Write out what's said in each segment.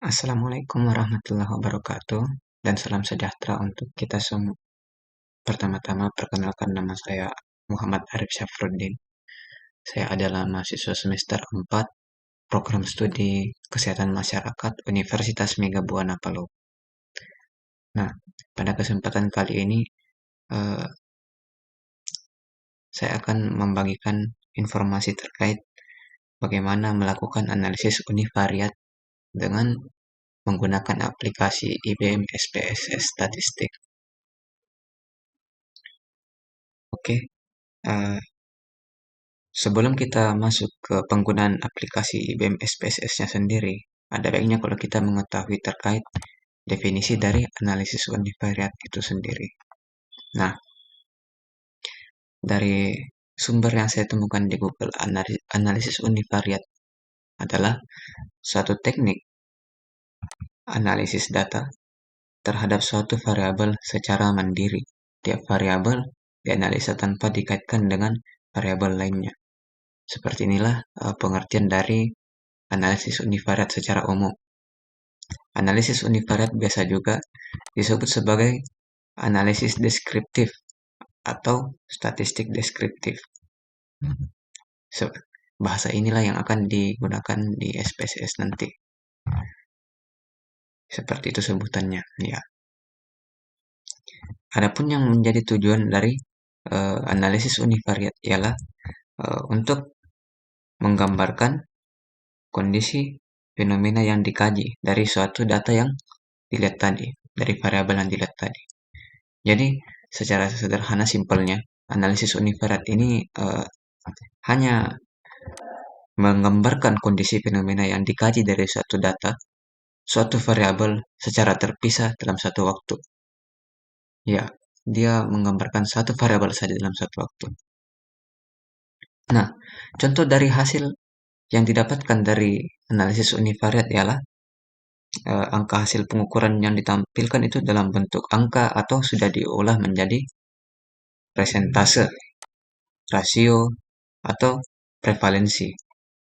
Assalamualaikum warahmatullahi wabarakatuh dan salam sejahtera untuk kita semua. Pertama-tama perkenalkan nama saya Muhammad Arif Syafruddin. Saya adalah mahasiswa semester 4 Program Studi Kesehatan Masyarakat Universitas Mega Buana Palu. Nah, pada kesempatan kali ini eh, saya akan membagikan informasi terkait bagaimana melakukan analisis univariat dengan menggunakan aplikasi IBM SPSS Statistik. Oke, eh, sebelum kita masuk ke penggunaan aplikasi IBM SPSS-nya sendiri, ada baiknya kalau kita mengetahui terkait definisi dari analisis univariat itu sendiri. Nah, dari sumber yang saya temukan di Google, analisis univariat adalah suatu teknik analisis data terhadap suatu variabel secara mandiri. Tiap variabel dianalisa tanpa dikaitkan dengan variabel lainnya. Seperti inilah pengertian dari analisis univariat secara umum. Analisis univariat biasa juga disebut sebagai analisis deskriptif atau statistik deskriptif. Bahasa inilah yang akan digunakan di SPSS nanti. Seperti itu sebutannya, ya. Adapun yang menjadi tujuan dari analisis univariat ialah untuk menggambarkan kondisi fenomena yang dikaji dari suatu data yang dilihat tadi, dari variabel yang dilihat tadi. Jadi, secara sederhana simpelnya, analisis univariat ini hanya menggambarkan kondisi fenomena yang dikaji dari suatu data, suatu variabel secara terpisah dalam satu waktu. Ya, dia menggambarkan satu variabel saja dalam satu waktu. Nah, contoh dari hasil yang didapatkan dari analisis univariat ialah angka hasil pengukuran yang ditampilkan itu dalam bentuk angka atau sudah diolah menjadi presentase, rasio, atau prevalensi.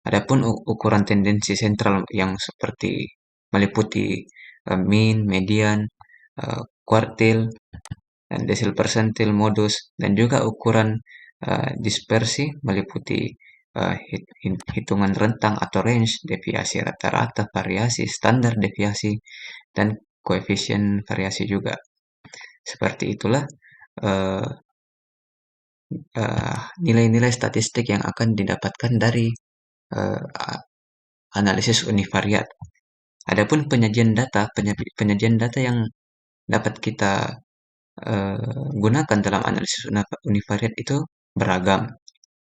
Adapun ukuran tendensi sentral yang seperti meliputi mean, median, kuartil, dan desil persentil, modus, dan juga ukuran dispersi meliputi hitungan rentang atau range, deviasi rata-rata, variasi, standar deviasi, dan koefisien variasi juga. Seperti itulah nilai-nilai statistik yang akan didapatkan dari analisis univariat. Adapun penyajian data yang dapat kita gunakan dalam analisis univariat itu beragam.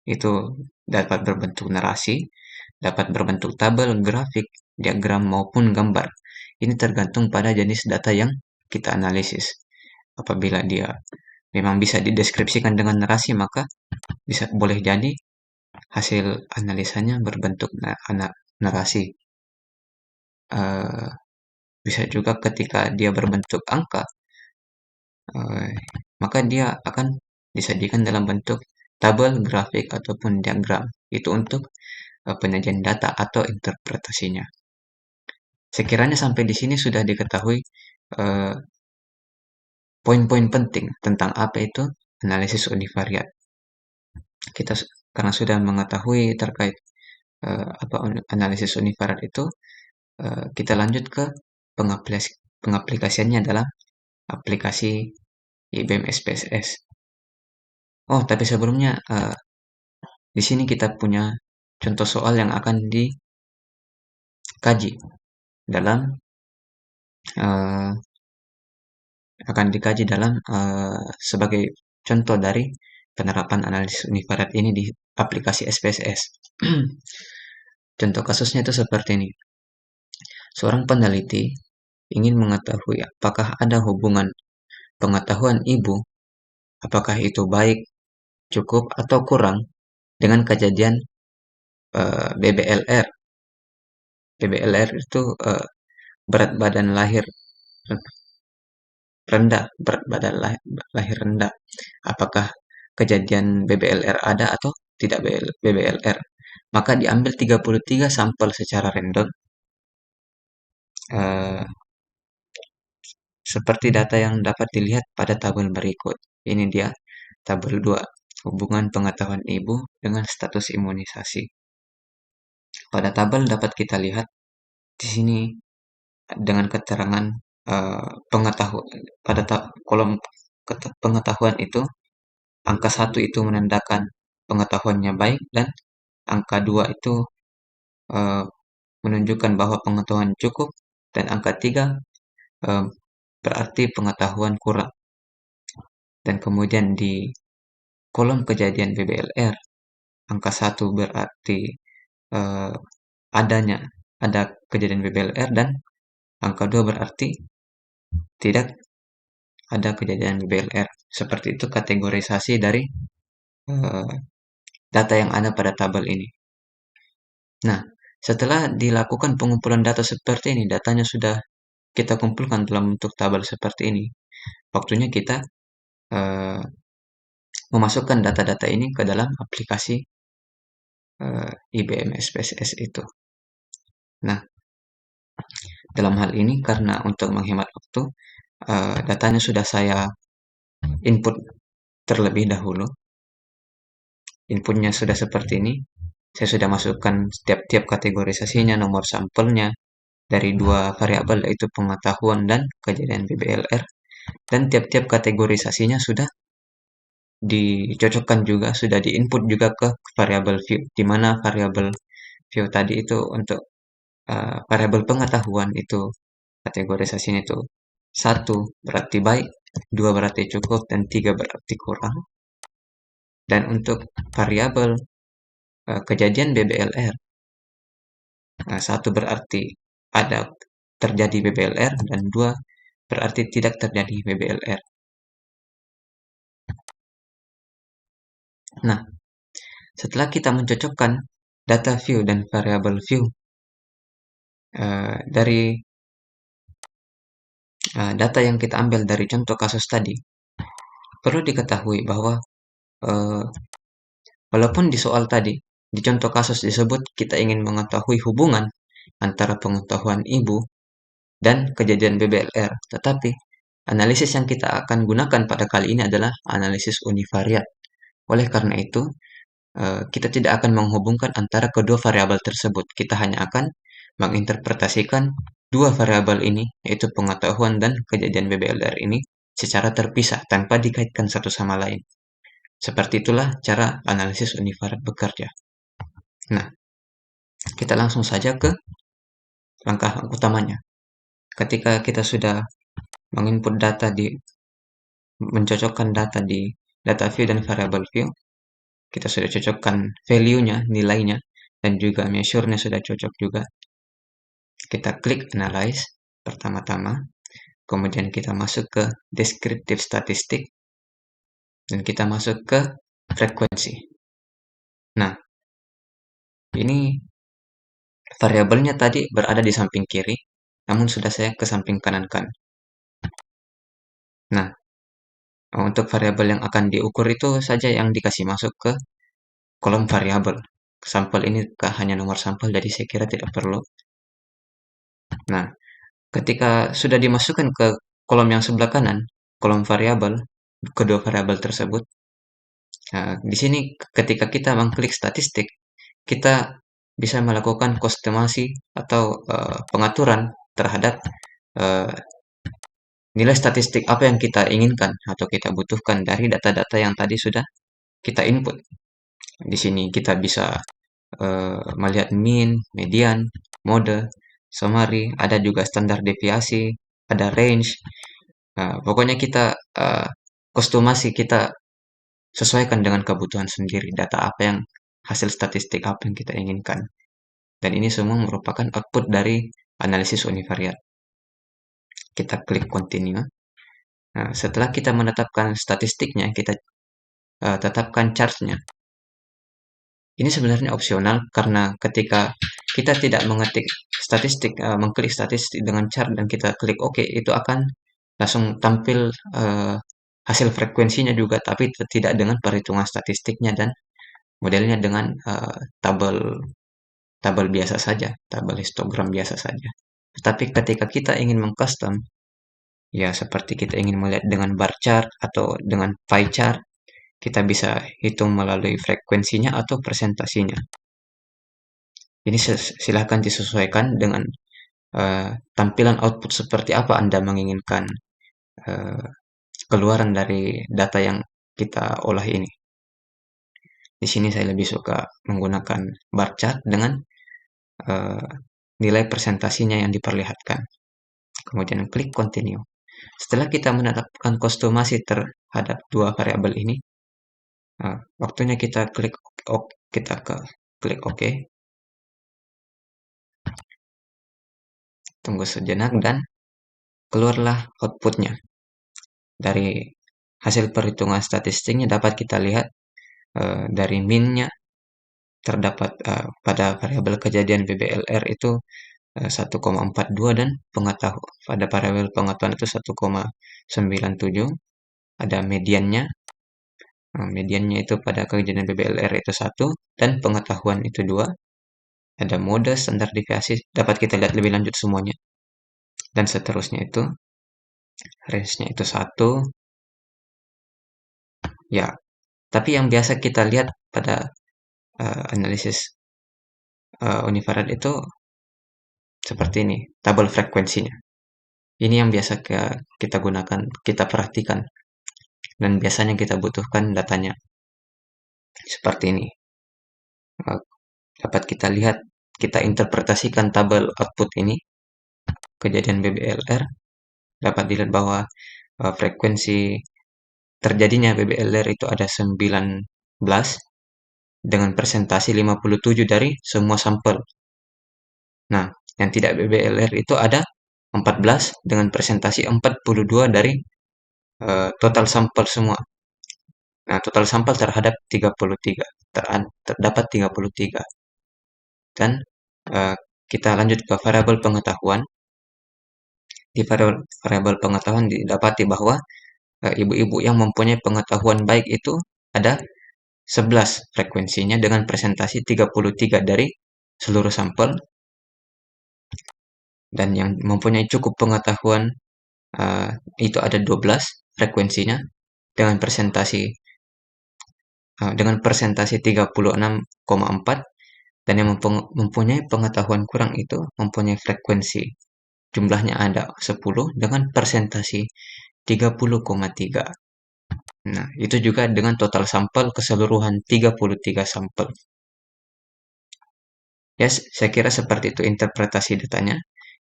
Itu dapat berbentuk narasi, dapat berbentuk tabel, grafik, diagram, maupun gambar. Ini tergantung pada jenis data yang kita analisis. Apabila dia memang bisa dideskripsikan dengan narasi, maka boleh jadi hasil analisanya berbentuk narasi. Bisa juga ketika dia berbentuk angka, maka dia akan disajikan dalam bentuk tabel, grafik, ataupun diagram. Itu untuk penyajian data atau interpretasinya. Sekiranya sampai di sini sudah diketahui poin-poin penting tentang apa itu analisis univariat. Kita karena sudah mengetahui terkait apa analisis univariat itu, kita lanjut ke pengaplikasiannya dalam aplikasi IBM SPSS. Oh, tapi sebelumnya di sini kita punya contoh soal yang akan dikaji dalam sebagai contoh dari penerapan analisis univariat ini di aplikasi SPSS. Contoh kasusnya itu seperti ini. Seorang peneliti ingin mengetahui apakah ada hubungan pengetahuan ibu, apakah itu baik, cukup, atau kurang dengan kejadian BBLR. BBLR itu berat badan lahir rendah, berat badan lahir rendah. Apakah kejadian BBLR ada atau tidak BBLR? Maka diambil 33 sampel secara random. eh, seperti data yang dapat dilihat pada tabel berikut. Ini dia tabel 2, hubungan pengetahuan ibu dengan status imunisasi. Pada tabel dapat kita lihat di sini dengan keterangan pengetahuan pada kolom pengetahuan itu, angka 1 itu menandakan pengetahuannya baik dan angka 2 itu eh, menunjukkan bahwa pengetahuan cukup dan angka 3 eh, berarti pengetahuan kurang. Dan kemudian di kolom kejadian BBLR, angka 1 berarti eh, ada kejadian BBLR dan angka 2 berarti tidak ada kejadian BBLR. Seperti itu kategorisasi dari eh, data yang ada pada tabel ini. Nah, setelah dilakukan pengumpulan data seperti ini, datanya sudah kita kumpulkan dalam bentuk tabel seperti ini. Waktunya kita eh, memasukkan data-data ini ke dalam aplikasi IBM SPSS itu. Nah, dalam hal ini karena untuk menghemat waktu, datanya sudah saya input terlebih dahulu. Inputnya sudah seperti ini. Saya sudah masukkan tiap-tiap kategorisasinya, nomor sampelnya, dari dua variabel yaitu pengetahuan dan kejadian BBLR. Dan tiap-tiap kategorisasinya sudah dicocokkan juga, sudah diinput juga ke variabel view, di mana variabel view tadi itu untuk variabel pengetahuan itu kategorisasinya itu 1 berarti baik, 2 berarti cukup, dan 3 berarti kurang. Dan untuk variabel kejadian BBLR, 1 berarti ada terjadi BBLR dan 2 berarti tidak terjadi BBLR. Nah, setelah kita mencocokkan data view dan variabel view dari data yang kita ambil dari contoh kasus tadi, perlu diketahui bahwa eh, walaupun di soal tadi, di contoh kasus disebut kita ingin mengetahui hubungan antara pengetahuan ibu dan kejadian BBLR, tetapi analisis yang kita akan gunakan pada kali ini adalah analisis univariat. Oleh karena itu, kita tidak akan menghubungkan antara kedua variabel tersebut. Kita hanya akan menginterpretasikan dua variabel ini, yaitu pengetahuan dan kejadian BBLR ini, secara terpisah tanpa dikaitkan satu sama lain. Seperti itulah cara analisis univariat bekerja. Nah, kita langsung saja ke langkah utamanya. Ketika kita sudah menginput data mencocokkan data di data view dan variable view, kita sudah cocokkan value-nya, nilainya, dan juga measure-nya sudah cocok juga. Kita klik analyze pertama-tama, kemudian kita masuk ke descriptive statistik, dan kita masuk ke frekuensi. Nah, ini variabelnya tadi berada di samping kiri, namun sudah saya ke samping kanankan. Nah, untuk variabel yang akan diukur itu saja yang dikasih masuk ke kolom variabel. Sampel ini hanya nomor sampel, jadi saya kira tidak perlu. Nah, ketika sudah dimasukkan ke kolom yang sebelah kanan, kolom variabel, kedua variabel tersebut, nah, di sini ketika kita mengklik statistik, kita bisa melakukan kostumasi atau pengaturan terhadap uh, nilai statistik apa yang kita inginkan atau kita butuhkan dari data-data yang tadi sudah kita input. Di sini kita bisa melihat mean, median, mode, summary, ada juga standar deviasi, ada range. Nah, pokoknya kita kostumasi, kita sesuaikan dengan kebutuhan sendiri, data apa yang hasil statistik apa yang kita inginkan. Dan ini semua merupakan output dari analisis univariat. Kita klik continue. Nah, setelah kita menetapkan statistiknya, kita tetapkan charge-nya. Ini sebenarnya opsional karena ketika kita tidak mengetik statistik, mengklik statistik dengan chart dan kita klik OK, itu akan langsung tampil hasil frekuensinya juga, tapi tidak dengan perhitungan statistiknya dan modelnya dengan tabel biasa saja, tabel histogram biasa saja. Tetapi ketika kita ingin mengcustom, ya seperti kita ingin melihat dengan bar chart atau dengan pie chart, kita bisa hitung melalui frekuensinya atau presentasinya. Ini silahkan disesuaikan dengan tampilan output seperti apa Anda menginginkan eh, keluaran dari data yang kita olah ini. Di sini saya lebih suka menggunakan bar chart dengan eh, nilai presentasinya yang diperlihatkan. Kemudian klik continue. Setelah kita menetapkan kostumasi terhadap dua variabel ini, waktunya kita klik klik OK. Tunggu sejenak dan keluarlah outputnya. Dari hasil perhitungan statistiknya dapat kita lihat dari min-nya terdapat pada variabel kejadian BBLR itu 1,42 dan pada variabel pengetahuan itu 1,97. Ada mediannya. Mediannya itu pada kejadian BBLR itu 1 dan pengetahuan itu 2. Ada mode, standar deviasi, dapat kita lihat lebih lanjut semuanya. Dan seterusnya itu range-nya itu 1. Ya, tapi yang biasa kita lihat pada analisis unifarad itu seperti ini, tabel frekuensinya. Ini yang biasa kita gunakan, kita perhatikan. Dan biasanya kita butuhkan datanya. Seperti ini. Dapat kita lihat, kita interpretasikan tabel output ini, kejadian BBLR, dapat dilihat bahwa frekuensi terjadinya BBLR itu ada 19 dengan presentasi 57 dari semua sampel. Nah, yang tidak BBLR itu ada 14 dengan presentasi 42 dari total sampel semua. Nah, total sampel terhadap 33. Terdapat 33. Dan kita lanjut ke variabel pengetahuan. Di variabel pengetahuan didapati bahwa ibu-ibu yang mempunyai pengetahuan baik itu ada 11 frekuensinya dengan presentasi 33 dari seluruh sampel. Dan yang mempunyai cukup pengetahuan itu ada 12 frekuensinya dengan presentasi 36,4. Dan yang mempunyai pengetahuan kurang itu mempunyai frekuensi. Jumlahnya ada 10 dengan presentasi 30,3. Nah, itu juga dengan total sampel keseluruhan 33 sampel. Ya, saya kira seperti itu interpretasi datanya.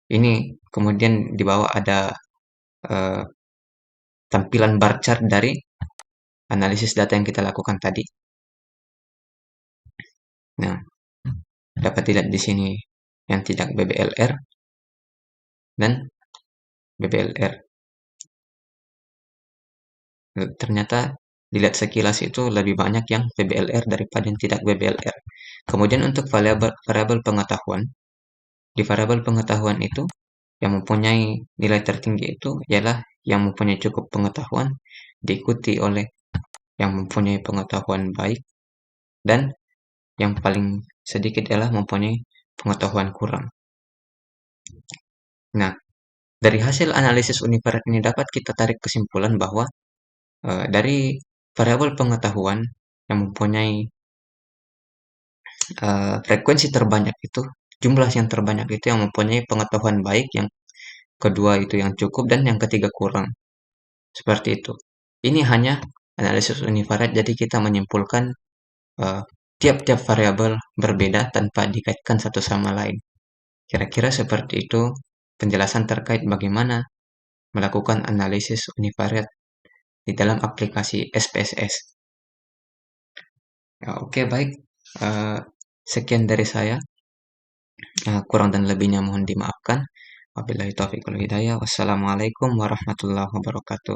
Ini kemudian di bawah ada tampilan bar chart dari analisis data yang kita lakukan tadi. Nah, dapat dilihat di sini yang tidak BBLR dan BBLR. Ternyata dilihat sekilas itu lebih banyak yang BBLR daripada yang tidak BBLR. Kemudian untuk variabel pengetahuan, di variabel pengetahuan itu yang mempunyai nilai tertinggi itu ialah yang mempunyai cukup pengetahuan, diikuti oleh yang mempunyai pengetahuan baik, dan yang paling sedikit adalah mempunyai pengetahuan kurang. Nah, dari hasil analisis unifarad ini dapat kita tarik kesimpulan bahwa dari variabel pengetahuan yang mempunyai frekuensi terbanyak itu, jumlah yang terbanyak itu yang mempunyai pengetahuan baik, yang kedua itu yang cukup, dan yang ketiga kurang. Seperti itu. Ini hanya analisis unifarad, jadi kita menyimpulkan tiap-tiap variabel berbeda tanpa dikaitkan satu sama lain. Kira-kira seperti itu penjelasan terkait bagaimana melakukan analisis unifarad di dalam aplikasi SPSS. Ya, oke, baik. Sekian dari saya. Kurang dan lebihnya mohon dimaafkan. Wabillahi taufiq wal hidayah. Wassalamualaikum warahmatullahi wabarakatuh.